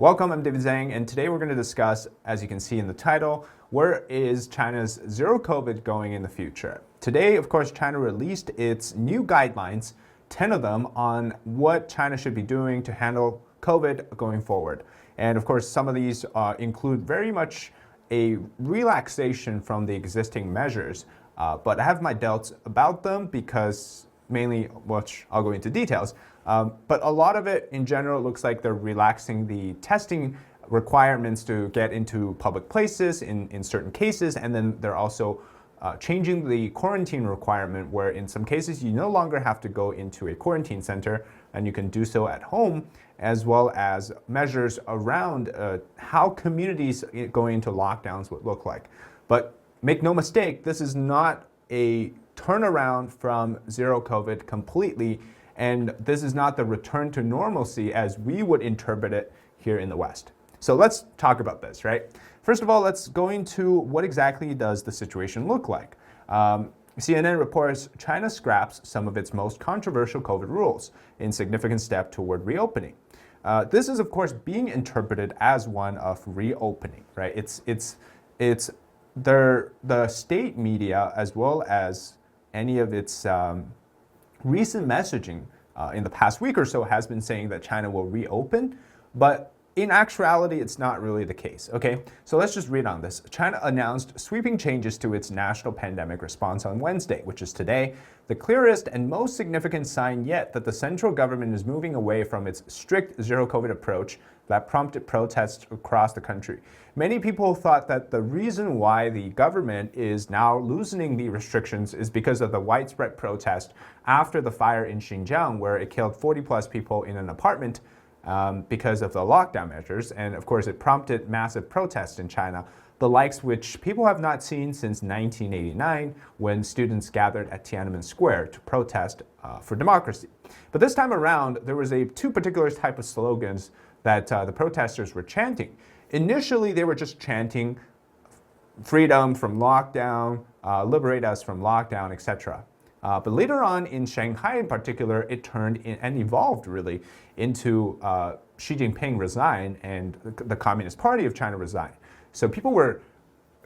Welcome, I'm David Zhang, and today we're going to discuss, as you can see in the title, where is China's zero COVID going in the future? Today, of course, China released its new guidelines, 10 of them, on what China should be doing to handle COVID going forward. And of course, some of these include very much a relaxation from the existing measures, but I have my doubts about them because mainly, which I'll go into details, but a lot of it in general looks like they're relaxing the testing requirements to get into public places in certain cases, and then they're also changing the quarantine requirement where in some cases you no longer have to go into a quarantine center and you can do so at home, as well as measures around how communities going into lockdowns would look like. But make no mistake, this is not a turnaround from zero COVID completely, and this is not the return to normalcy as we would interpret it here in the West. So let's talk about this, right? First of all, let's go into what exactly does the situation look like. CNN reports China scraps some of its most controversial COVID rules in significant step toward reopening. This is, of course, being interpreted as one of reopening, right? It's the state media, as well as any of its recent messaging in the past week or so, has been saying that China will reopen, but in actuality, it's not really the case, okay? So let's just read on this. China announced sweeping changes to its national pandemic response on Wednesday, which is today, the clearest and most significant sign yet that the central government is moving away from its strict zero COVID approach that prompted protests across the country. Many people thought that the reason why the government is now loosening the restrictions is because of the widespread protest after the fire in Xinjiang, where it killed 40 plus people in an apartment because of the lockdown measures. And of course, it prompted massive protests in China, the likes which people have not seen since 1989, when students gathered at Tiananmen Square to protest for democracy. But this time around, there was two particular type of slogans that the protesters were chanting. Initially, they were just chanting freedom from lockdown, liberate us from lockdown, etc. But later on in Shanghai in particular, it turned and evolved really into Xi Jinping resign and the Communist Party of China resign. So people were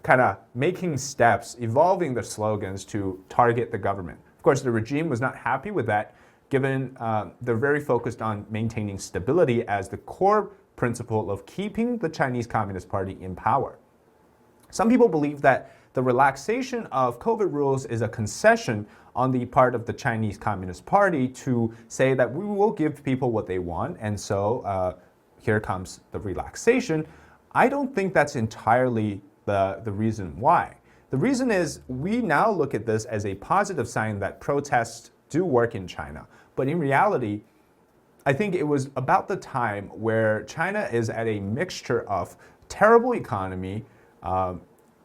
kind of making steps, evolving their slogans to target the government. Of course, the regime was not happy with that, given they're very focused on maintaining stability as the core principle of keeping the Chinese Communist Party in power. Some people believe that the relaxation of COVID rules is a concession on the part of the Chinese Communist Party to say that we will give people what they want, and so here comes the relaxation. I don't think that's entirely the reason why. The reason is we now look at this as a positive sign that protests do work in China. But in reality, I think it was about the time where China is at a mixture of terrible economy,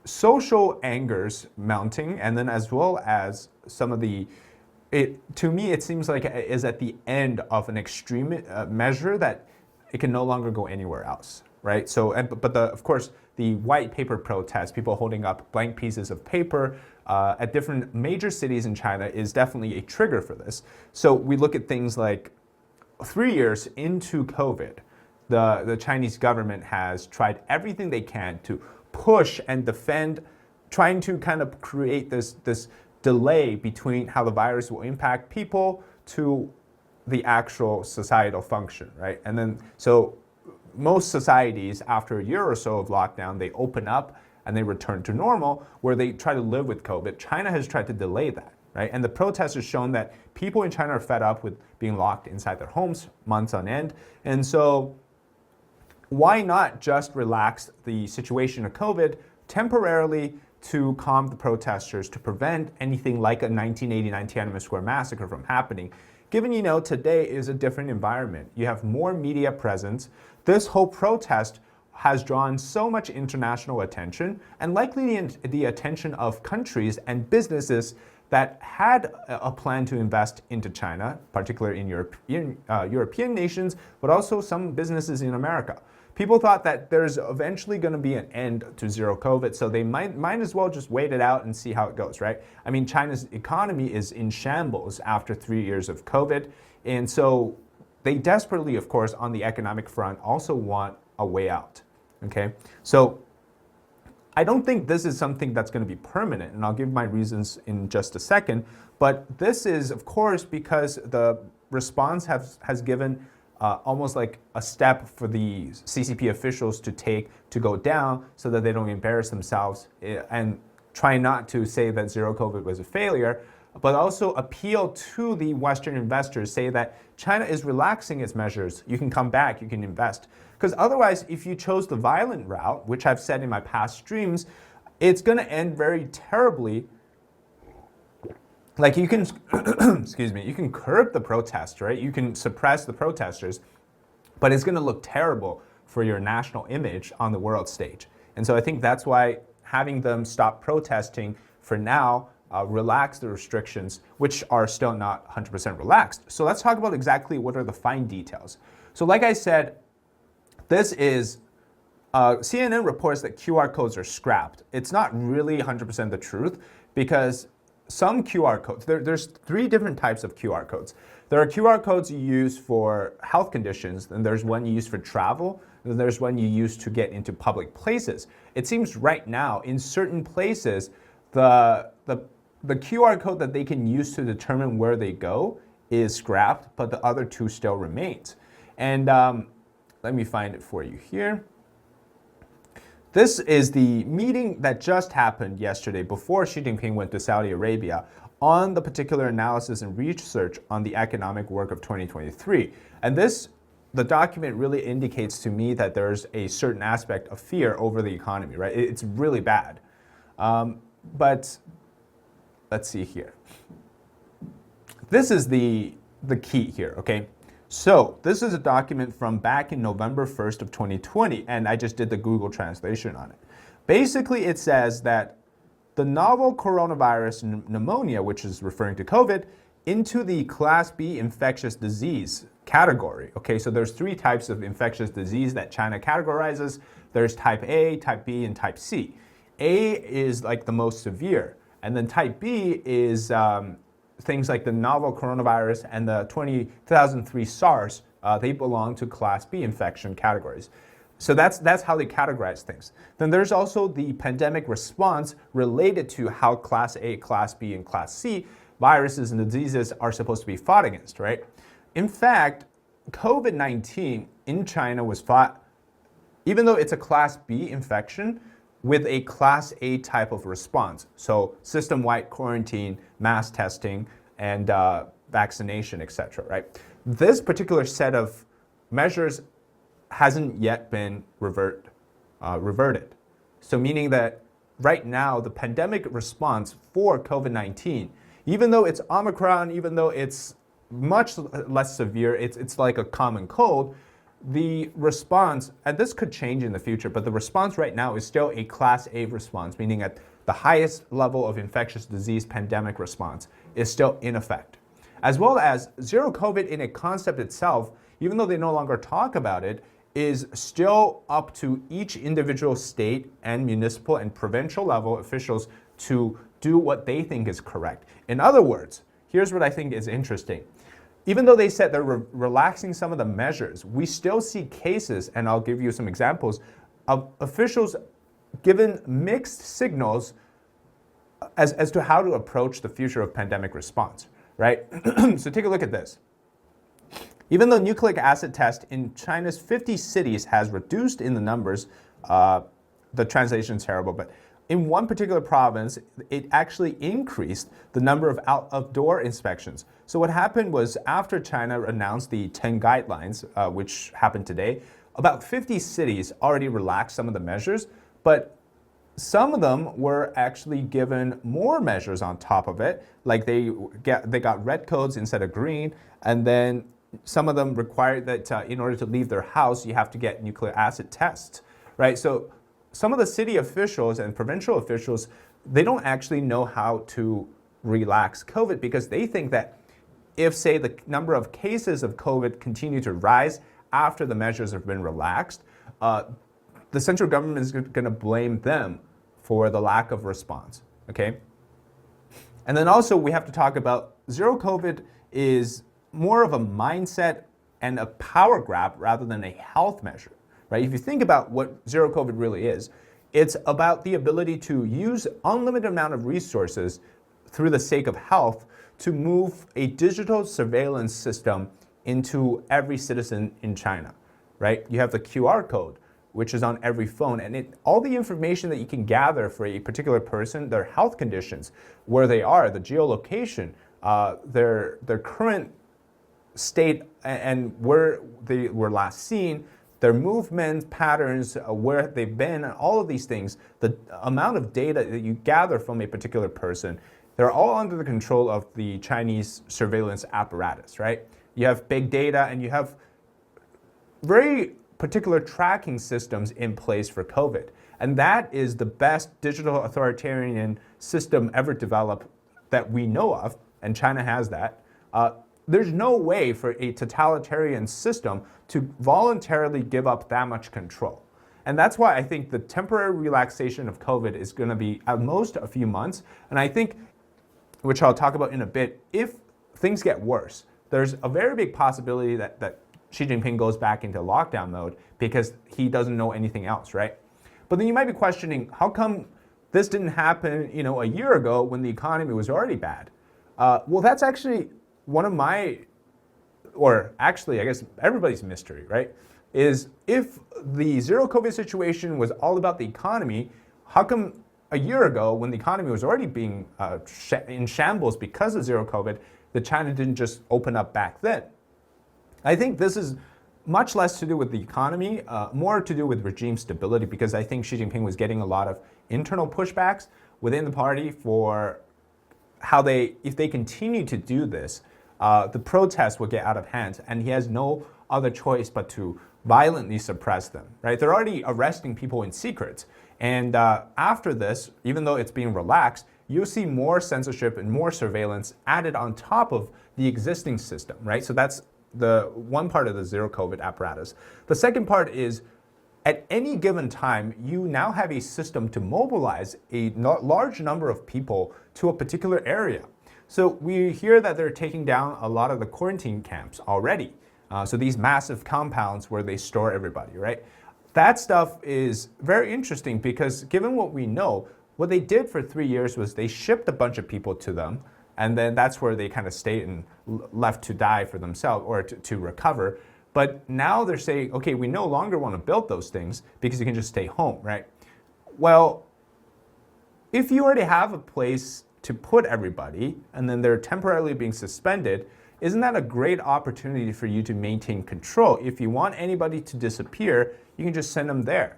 social angers mounting, and then as well as some of to me, it seems like it is at the end of an extreme measure that it can no longer go anywhere else, right? So, of course, the white paper protests, people holding up blank pieces of paper at different major cities in China is definitely a trigger for this. So we look at things like 3 years into COVID, the Chinese government has tried everything they can to push and defend, trying to kind of create this delay between how the virus will impact people to the actual societal function, right? And then, so most societies, after a year or so of lockdown, they open up and they return to normal, where they try to live with COVID. China has tried to delay that, right? And the protests have shown that people in China are fed up with being locked inside their homes months on end. And so why not just relax the situation of COVID temporarily to calm the protesters, to prevent anything like a 1989 Tiananmen Square massacre from happening? Given, today is a different environment. You have more media presence. This whole protest has drawn so much international attention, and likely the attention of countries and businesses that had a plan to invest into China, particularly in European nations, but also some businesses in America. People thought that there's eventually going to be an end to zero COVID, so they might as well just wait it out and see how it goes, right? I mean, China's economy is in shambles after 3 years of COVID, and so they desperately, of course, on the economic front, also want a way out. Okay, so I don't think this is something that's going to be permanent, and I'll give my reasons in just a second. But this is, of course, because the response has given almost like a step for the CCP officials to take to go down so that they don't embarrass themselves and try not to say that zero COVID was a failure, but also appeal to the Western investors, say that China is relaxing its measures. You can come back, you can invest. Because otherwise, if you chose the violent route, which I've said in my past streams, it's going to end very terribly. Like you can, excuse me, you can curb the protests, right? You can suppress the protesters, but it's going to look terrible for your national image on the world stage. And so I think that's why having them stop protesting for now, relax the restrictions, which are still not 100% relaxed. So let's talk about exactly what are the fine details. So like I said, this is, CNN reports that QR codes are scrapped. It's not really 100% the truth because some QR codes, there's three different types of QR codes. There are QR codes you use for health conditions, and there's one you use for travel, and there's one you use to get into public places. It seems right now in certain places, the QR code that they can use to determine where they go is scrapped, but the other two still remains. And let me find it for you here. This is the meeting that just happened yesterday before Xi Jinping went to Saudi Arabia on the particular analysis and research on the economic work of 2023. And the document really indicates to me that there's a certain aspect of fear over the economy, right? It's really bad. But let's see here. This is the key here, okay? So this is a document from back in November 1st of 2020, and I just did the Google translation on it. Basically, it says that the novel coronavirus pneumonia, which is referring to COVID, into the Class B infectious disease category. Okay, so there's three types of infectious disease that China categorizes. There's type A, type B, and type C. A is like the most severe, and then type B is things like the novel coronavirus and the 2003 SARS, they belong to Class B infection categories. So that's how they categorize things. Then there's also the pandemic response related to how Class A, Class B, and Class C viruses and diseases are supposed to be fought against, right? In fact, COVID-19 in China was fought, even though it's a Class B infection, with a Class A type of response. So system-wide quarantine, mass testing, and vaccination, etc. Right? This particular set of measures hasn't yet been reverted. So meaning that right now, the pandemic response for COVID-19, even though it's Omicron, even though it's much less severe, it's like a common cold, the response, and this could change in the future, but the response right now is still a Class A response, meaning at the highest level of infectious disease pandemic response is still in effect. As well as zero COVID in a concept itself, even though they no longer talk about it, is still up to each individual state and municipal and provincial level officials to do what they think is correct. In other words, here's what I think is interesting. Even though they said they're relaxing some of the measures, we still see cases, and I'll give you some examples, of officials given mixed signals as to how to approach the future of pandemic response, right? So take a look at this. Even though nucleic acid test in China's 50 cities has reduced in the numbers, the translation is terrible, but in one particular province, it actually increased the number of outdoor inspections. So what happened was after China announced the 10 guidelines, which happened today, about 50 cities already relaxed some of the measures, but some of them were actually given more measures on top of it, like they got red codes instead of green, and then some of them required that in order to leave their house, you have to get nucleic acid tests, right? So some of the city officials and provincial officials, they don't actually know how to relax COVID because they think that if, say, the number of cases of COVID continue to rise after the measures have been relaxed, the central government is going to blame them for the lack of response, okay? And then also we have to talk about zero COVID is more of a mindset and a power grab rather than a health measure, right? If you think about what zero COVID really is, it's about the ability to use unlimited amount of resources through the sake of health to move a digital surveillance system into every citizen in China, right? You have the QR code, which is on every phone, and all the information that you can gather for a particular person, their health conditions, where they are, the geolocation, their current state and where they were last seen, their movement patterns, where they've been, and all of these things, the amount of data that you gather from a particular person, they're all under the control of the Chinese surveillance apparatus, right? You have big data and you have very particular tracking systems in place for COVID. And that is the best digital authoritarian system ever developed that we know of, and China has that. There's no way for a totalitarian system to voluntarily give up that much control. And that's why I think the temporary relaxation of COVID is going to be at most a few months. And I think, which I'll talk about in a bit, if things get worse, there's a very big possibility that Xi Jinping goes back into lockdown mode because he doesn't know anything else, right? But then you might be questioning, how come this didn't happen, a year ago when the economy was already bad? Well, that's actually one of my, or actually, I guess everybody's mystery, right? Is if the zero COVID situation was all about the economy, how come a year ago when the economy was already being in shambles because of zero COVID, that China didn't just open up back then? I think this is much less to do with the economy, more to do with regime stability, because I think Xi Jinping was getting a lot of internal pushbacks within the party for how if they continue to do this, the protests will get out of hand, and he has no other choice but to violently suppress them, right? They're already arresting people in secret. And after this, even though it's being relaxed, you'll see more censorship and more surveillance added on top of the existing system, right? So that's the one part of the zero COVID apparatus. The second part is, at any given time, you now have a system to mobilize a large number of people to a particular area. So we hear that they're taking down a lot of the quarantine camps already. So these massive compounds where they store everybody, right? That stuff is very interesting because given what we know, what they did for 3 years was they shipped a bunch of people to them, and then that's where they kind of stayed and left to die for themselves or to recover. But now they're saying, okay, we no longer want to build those things because you can just stay home, right? Well, if you already have a place to put everybody and then they're temporarily being suspended, isn't that a great opportunity for you to maintain control? If you want anybody to disappear, you can just send them there.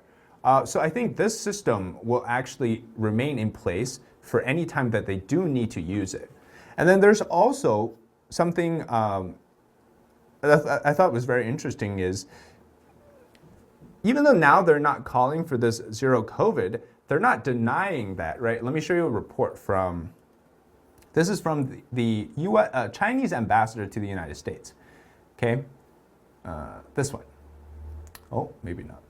So I think this system will actually remain in place for any time that they do need to use it. And then there's also something that I thought was very interesting is, even though now they're not calling for this zero COVID, they're not denying that, right? Let me show you a report from, this is from the Chinese ambassador to the United States, okay? This one. Oh, maybe not.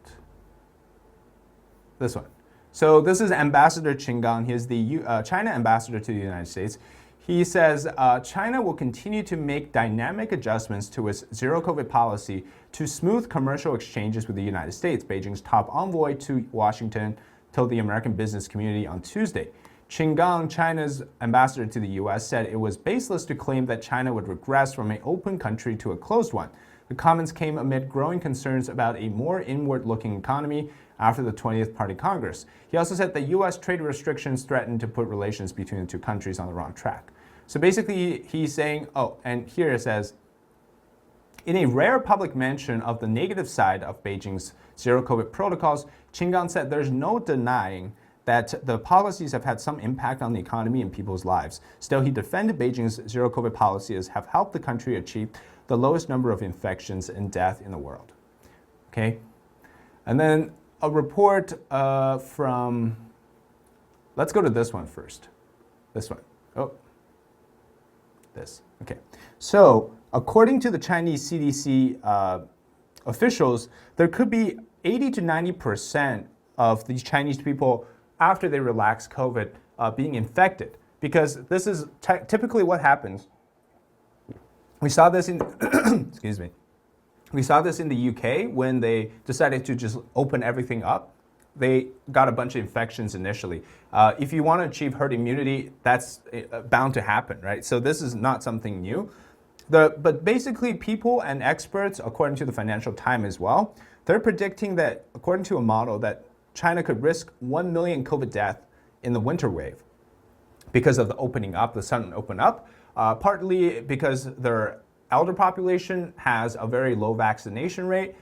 This one. So this is Ambassador Qin Gang. He is the China ambassador to the United States. He says China will continue to make dynamic adjustments to its zero COVID policy to smooth commercial exchanges with the United States, Beijing's top envoy to Washington told the American business community on Tuesday. Qin Gang, China's ambassador to the U.S., said it was baseless to claim that China would regress from an open country to a closed one. The comments came amid growing concerns about a more inward-looking economy after the 20th Party Congress. He also said that U.S. trade restrictions threatened to put relations between the two countries on the wrong track. So basically, he's saying, oh, and here it says, in a rare public mention of the negative side of Beijing's zero COVID protocols, Qin Gang said there's no denying that the policies have had some impact on the economy and people's lives. Still, he defended Beijing's zero COVID policies have helped the country achieve the lowest number of infections and death in the world. Okay? And then a report from, let's go to this one first. This one. Oh, this. Okay. So, according to the Chinese CDC officials, there could be 80 to 90% of these Chinese people, after they relax COVID, being infected. Because this is typically what happens. We saw this in, excuse me. We saw this in the UK when they decided to just open everything up. They got a bunch of infections initially. If you want to achieve herd immunity, that's bound to happen, right? So this is not something new. But basically, people and experts, according to the Financial Times as well, they're predicting that, according to a model, that China could risk 1 million COVID deaths in the winter wave because of the opening up, the sudden open up, partly because their elder population has a very low vaccination rate.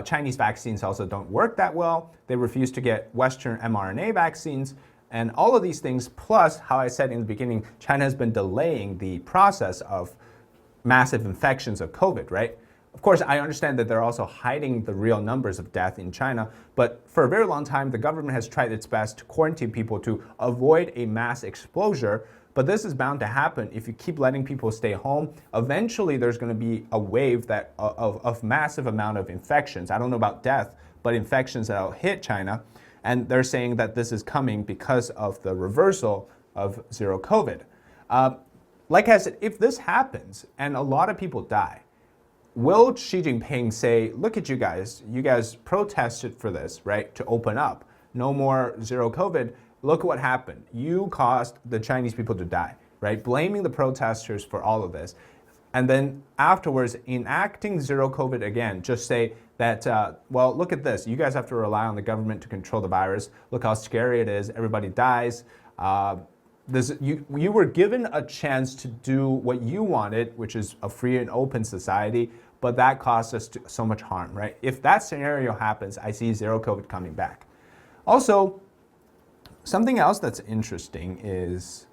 Chinese vaccines also don't work that well. They refuse to get Western mRNA vaccines. And all of these things, plus how I said in the beginning, China has been delaying the process of massive infections of COVID, right? Of course, I understand that they're also hiding the real numbers of death in China, but for a very long time, the government has tried its best to quarantine people to avoid a mass exposure. But this is bound to happen if you keep letting people stay home. Eventually, there's going to be a wave of massive amount of infections. I don't know about death, but infections that will hit China. And they're saying that this is coming because of the reversal of zero COVID. Like I said, if this happens and a lot of people die, will Xi Jinping say, look at you guys protested for this, right, to open up, no more zero COVID, look what happened. You caused the Chinese people to die, right, blaming the protesters for all of this. And then afterwards, enacting zero COVID again, just say that, well, look at this. You guys have to rely on the government to control the virus. Look how scary it is. Everybody dies. You were given a chance to do what you wanted, which is a free and open society, but that caused us so much harm, right? If that scenario happens, I see zero COVID coming back. Also, something else that's interesting is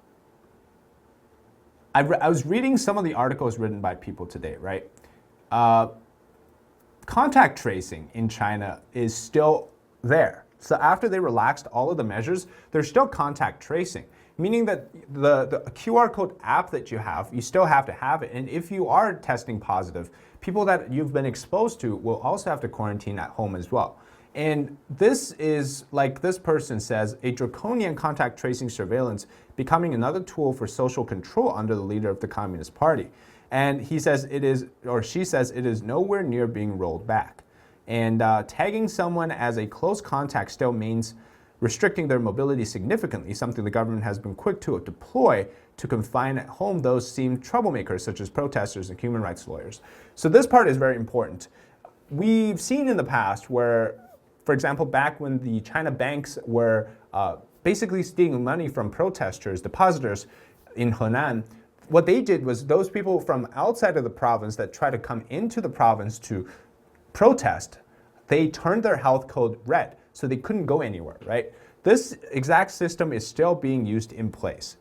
I was reading some of the articles written by people today, right? Contact tracing in China is still there. So after they relaxed all of the measures, there's still contact tracing, meaning that the QR code app that you still have to have it. And if you are testing positive, people that you've been exposed to will also have to quarantine at home as well. And this is, like this person says, a draconian contact tracing surveillance becoming another tool for social control under the leader of the Communist Party. And he says it is, or she says it is nowhere near being rolled back. And tagging someone as a close contact still means restricting their mobility significantly, something the government has been quick to deploy to confine at home those seemed troublemakers, such as protesters and human rights lawyers. So this part is very important. We've seen in the past where, for example, back when the China banks were basically stealing money from protesters, depositors in Henan, what they did was those people from outside of the province that try to come into the province to protest, they turned their health code red, so they couldn't go anywhere, right? This exact system is still being used in place.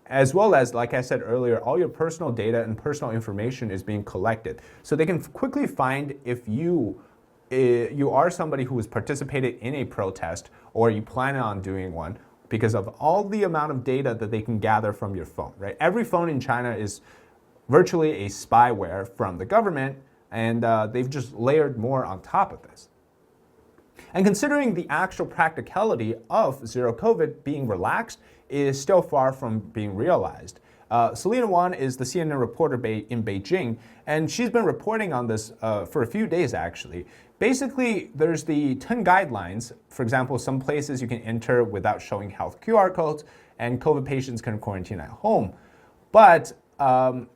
As well as, like I said earlier, all your personal data and personal information is being collected. So they can quickly find if you are somebody who has participated in a protest or you plan on doing one because of all the amount of data that they can gather from your phone, right? Every phone in China is virtually a spyware from the government, and they've just layered more on top of this. And considering the actual practicality of zero COVID being relaxed is still far from being realized. Selena Wan is the CNN reporter in Beijing, and she's been reporting on this for a few days actually. Basically, there's the 10 guidelines. For example, some places you can enter without showing health QR codes, and COVID patients can quarantine at home. But and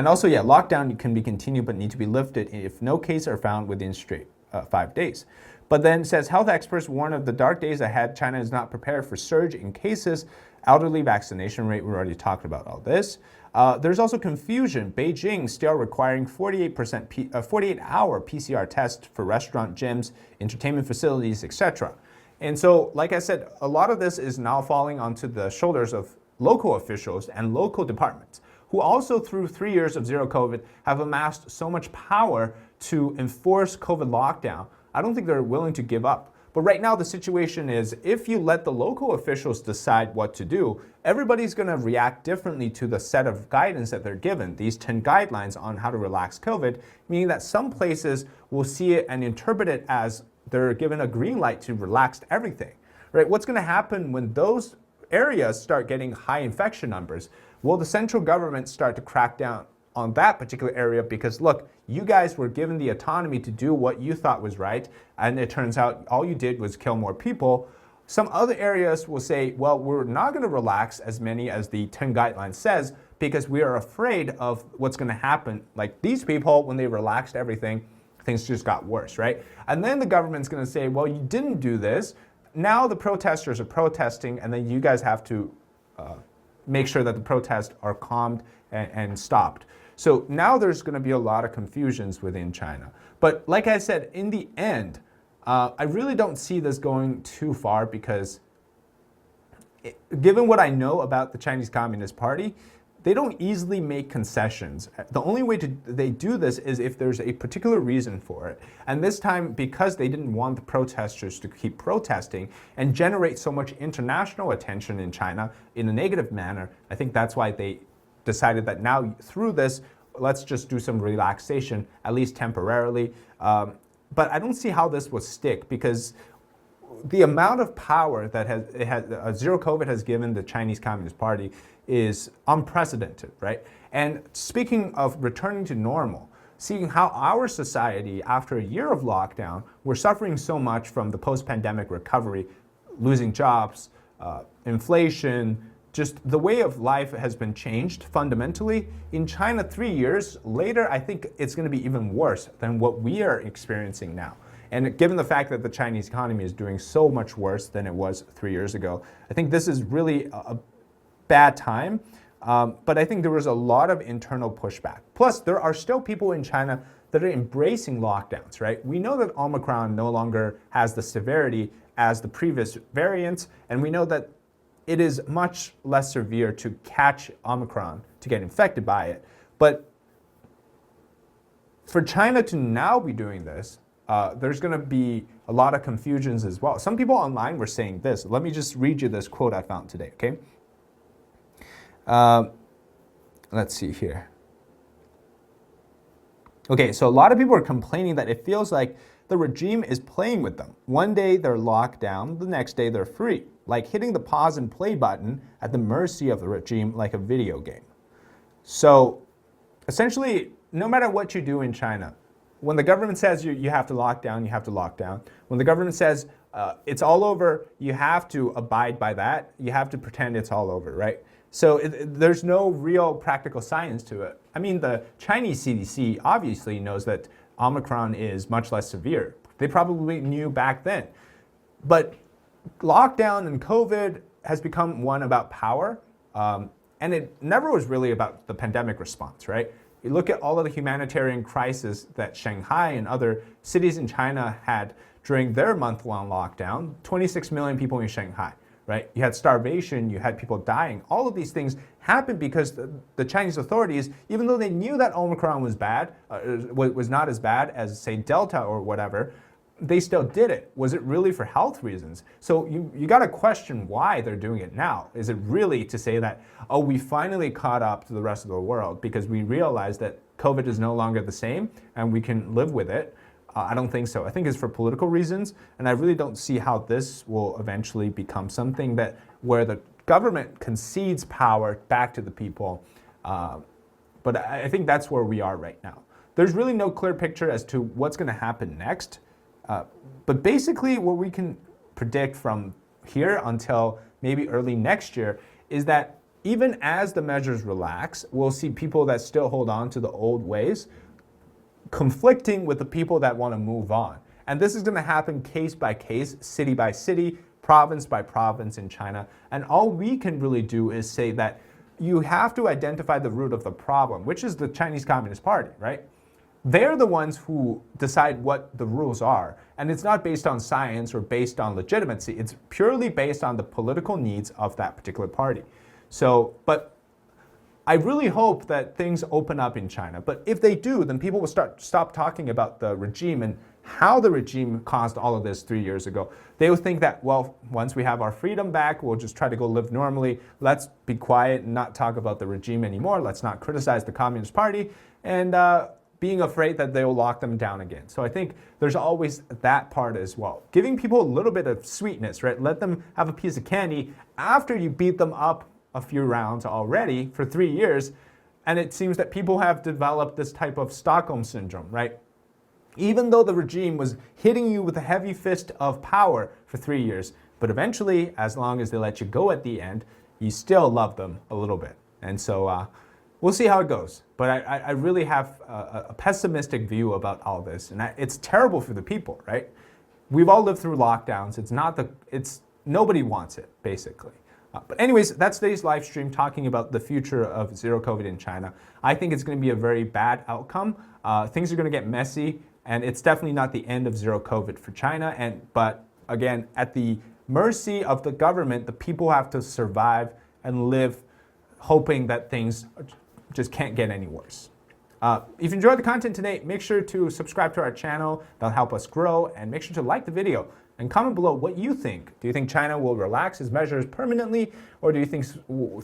also, lockdown can be continued but need to be lifted if no cases are found within 5 days. But then it says health experts warn of the dark days ahead. China is not prepared for surge in cases. Elderly vaccination rate, we already talked about all this. There's also confusion. Beijing still requiring 48-hour PCR test for restaurant, gyms, entertainment facilities, etc. And so, like I said, a lot of this is now falling onto the shoulders of local officials and local departments, who also through 3 years of zero COVID have amassed so much power to enforce COVID lockdown. I don't think they're willing to give up. But right now the situation is if you let the local officials decide what to do, everybody's going to react differently to the set of guidance that they're given, these 10 guidelines on how to relax COVID, meaning that some places will see it and interpret it as they're given a green light to relax everything. Right? What's going to happen when those areas start getting high infection numbers? Will the central government start to crack down on that particular area because look, you guys were given the autonomy to do what you thought was right, and it turns out all you did was kill more people. Some other areas will say, well, we're not going to relax as many as the 10 guidelines says because we are afraid of what's going to happen. Like these people, when they relaxed everything, things just got worse, right? And then the government's going to say, well, you didn't do this. Now the protesters are protesting, and then you guys have to make sure that the protests are calmed and stopped. So now there's going to be a lot of confusions within China. But like I said, in the end, I really don't see this going too far because given what I know about the Chinese Communist Party, they don't easily make concessions. The only way they do this is if there's a particular reason for it. And this time, because they didn't want the protesters to keep protesting and generate so much international attention in China in a negative manner, I think that's why they decided that now through this, let's just do some relaxation, at least temporarily. But I don't see how this will stick because the amount of power that Zero COVID has given the Chinese Communist Party is unprecedented, right? And speaking of returning to normal, seeing how our society, after a year of lockdown, we're suffering so much from the post-pandemic recovery, losing jobs, inflation, just the way of life has been changed fundamentally. In China, 3 years later, I think it's going to be even worse than what we are experiencing now. And given the fact that the Chinese economy is doing so much worse than it was 3 years ago, I think this is really a bad time. But I think there was a lot of internal pushback. Plus, there are still people in China that are embracing lockdowns, right? We know that Omicron no longer has the severity as the previous variants, and we know that it is much less severe to catch Omicron, to get infected by it. But for China to now be doing this, there's going to be a lot of confusions as well. Some people online were saying this. Let me just read you this quote I found today, okay? Let's see here. Okay, so a lot of people are complaining that it feels like the regime is playing with them. One day they're locked down, the next day they're free, like hitting the pause and play button at the mercy of the regime like a video game. So essentially, no matter what you do in China, when the government says you have to lock down, you have to lock down. When the government says it's all over, you have to abide by that. You have to pretend it's all over, right? So there's no real practical science to it. I mean, the Chinese CDC obviously knows that Omicron is much less severe. They probably knew back then. But lockdown and COVID has become one about power, and it never was really about the pandemic response, right? You look at all of the humanitarian crisis that Shanghai and other cities in China had during their month-long lockdown, 26 million people in Shanghai, right? You had starvation, you had people dying. All of these things happened because the Chinese authorities, even though they knew that Omicron was bad, was not as bad as, say, Delta or whatever, they still did it. Was it really for health reasons? So you got to question why they're doing it now. Is it really to say that, oh, we finally caught up to the rest of the world because we realized that COVID is no longer the same and we can live with it? I don't think so. I think it's for political reasons, and I really don't see how this will eventually become something that where the government concedes power back to the people. But I think that's where we are right now. There's really no clear picture as to what's going to happen next. But basically what we can predict from here until maybe early next year is that even as the measures relax, we'll see people that still hold on to the old ways conflicting with the people that want to move on. And this is going to happen case by case, city by city, province by province in China. And all we can really do is say that you have to identify the root of the problem, which is the Chinese Communist Party, right? They're the ones who decide what the rules are. And it's not based on science or based on legitimacy. It's purely based on the political needs of that particular party. So, but I really hope that things open up in China. But if they do, then people will stop talking about the regime and how the regime caused all of this 3 years ago. They will think that, well, once we have our freedom back, we'll just try to go live normally. Let's be quiet and not talk about the regime anymore. Let's not criticize the Communist Party. And being afraid that they will lock them down again. So I think there's always that part as well. Giving people a little bit of sweetness, right? Let them have a piece of candy after you beat them up a few rounds already for 3 years. And it seems that people have developed this type of Stockholm syndrome, right? Even though the regime was hitting you with a heavy fist of power for 3 years, but eventually, as long as they let you go at the end, you still love them a little bit. And so we'll see how it goes. But I really have a pessimistic view about all this. And it's terrible for the people, right? We've all lived through lockdowns. Nobody wants it, basically. But anyways, that's today's live stream talking about the future of zero COVID in China. I think it's going to be a very bad outcome. Things are going to get messy, and it's definitely not the end of zero COVID for China. But again, at the mercy of the government, the people have to survive and live hoping that things just can't get any worse. If you enjoyed the content today, make sure to subscribe to our channel. That'll help us grow. And make sure to like the video and comment below what you think. Do you think China will relax its measures permanently, or do you think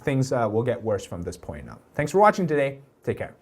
things will get worse from this point on? Thanks for watching today. Take care.